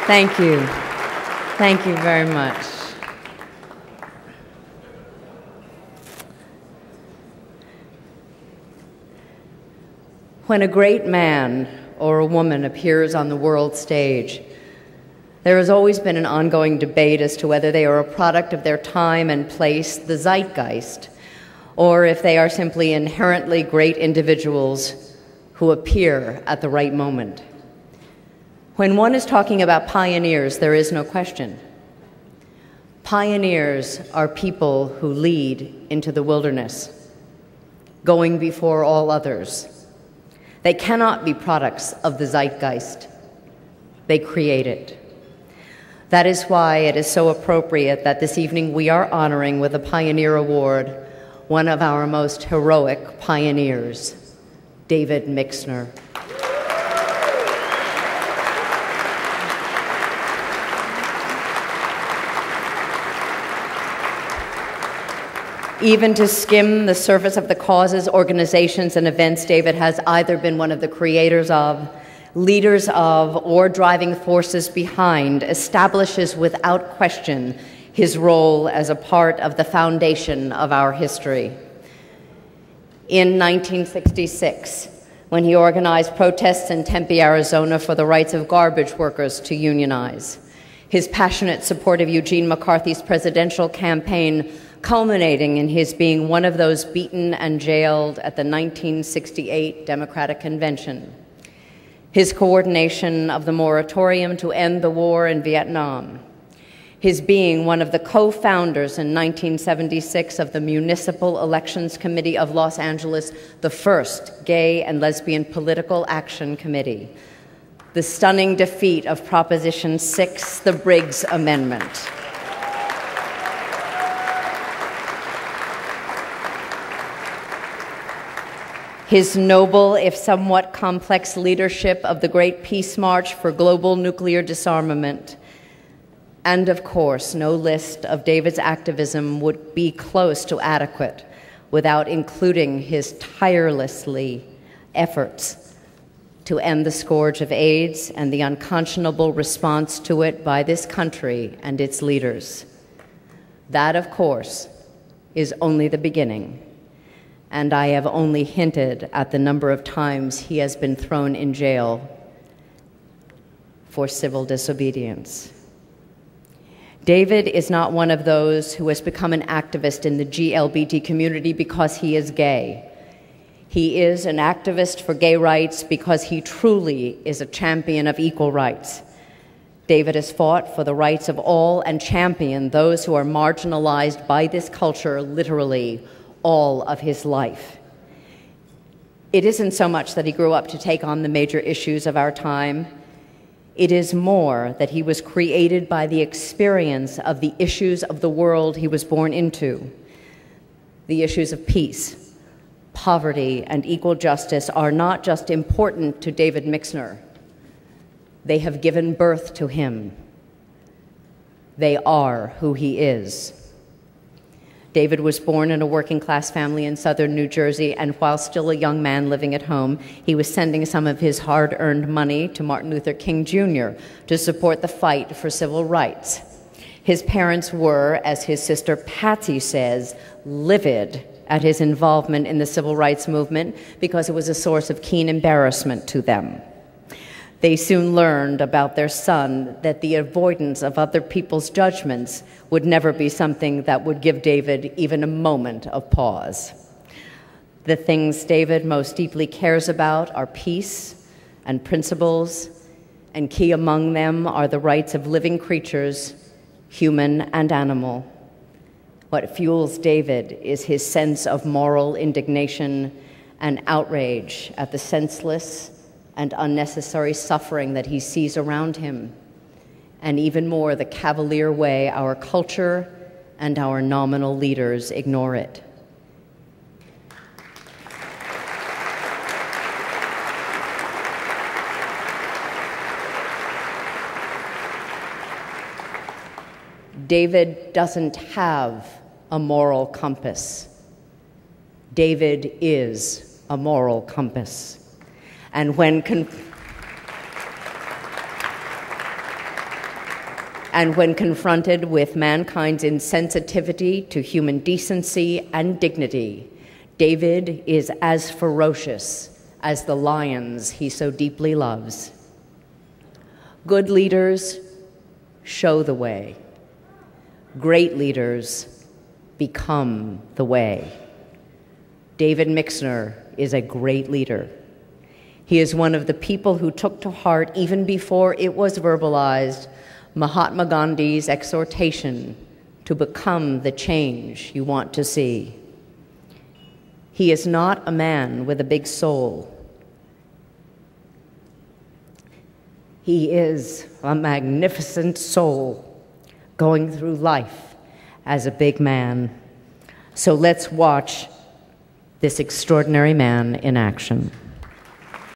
Thank you. Thank you very much. When a great man or a woman appears on the world stage, there has always been an ongoing debate as to whether they are a product of their time and place, the zeitgeist, or if they are simply inherently great individuals who appear at the right moment. When one is talking about pioneers, there is no question. Pioneers are people who lead into the wilderness, going before all others. They cannot be products of the zeitgeist. They create it. That is why it is so appropriate that this evening we are honoring with a Pioneer Award one of our most heroic pioneers, David Mixner. Even to skim the surface of the causes, organizations, and events David has either been one of the creators of, leaders of, or driving forces behind establishes without question his role as a part of the foundation of our history. In 1966, when he organized protests in Tempe, Arizona for the rights of garbage workers to unionize, his passionate support of Eugene McCarthy's presidential campaign culminating in his being one of those beaten and jailed at the 1968 Democratic Convention, his coordination of the moratorium to end the war in Vietnam, his being one of the co-founders in 1976 of the Municipal Elections Committee of Los Angeles, the first gay and lesbian political action committee, the stunning defeat of Proposition 6, the Briggs Amendment, his noble, if somewhat complex, leadership of the Great Peace March for global nuclear disarmament. And of course, no list of David's activism would be close to adequate without including his tirelessly efforts to end the scourge of AIDS and the unconscionable response to it by this country and its leaders. That, of course, is only the beginning. And I have only hinted at the number of times he has been thrown in jail for civil disobedience. David is not one of those who has become an activist in the GLBT community because he is gay. He is an activist for gay rights because he truly is a champion of equal rights. David has fought for the rights of all and championed those who are marginalized by this culture literally all of his life. It isn't so much that he grew up to take on the major issues of our time. It is more that he was created by the experience of the issues of the world he was born into. The issues of peace, poverty, and equal justice are not just important to David Mixner. They have given birth to him. They are who he is. David was born in a working-class family in southern New Jersey, and while still a young man living at home, he was sending some of his hard-earned money to Martin Luther King Jr. to support the fight for civil rights. His parents were, as his sister Patsy says, livid at his involvement in the civil rights movement because it was a source of keen embarrassment to them. They soon learned about their son that the avoidance of other people's judgments would never be something that would give David even a moment of pause. The things David most deeply cares about are peace and principles, and key among them are the rights of living creatures, human and animal. What fuels David is his sense of moral indignation and outrage at the senseless and unnecessary suffering that he sees around him, and even more, the cavalier way our culture and our nominal leaders ignore it. David doesn't have a moral compass. David is a moral compass. And when And when confronted with mankind's insensitivity to human decency and dignity, David is as ferocious as the lions he so deeply loves. Good leaders show the way. Great leaders become the way. David Mixner is a great leader. He is one of the people who took to heart, even before it was verbalized, Mahatma Gandhi's exhortation to become the change you want to see. He is not a man with a big soul. He is a magnificent soul going through life as a big man. So let's watch this extraordinary man in action.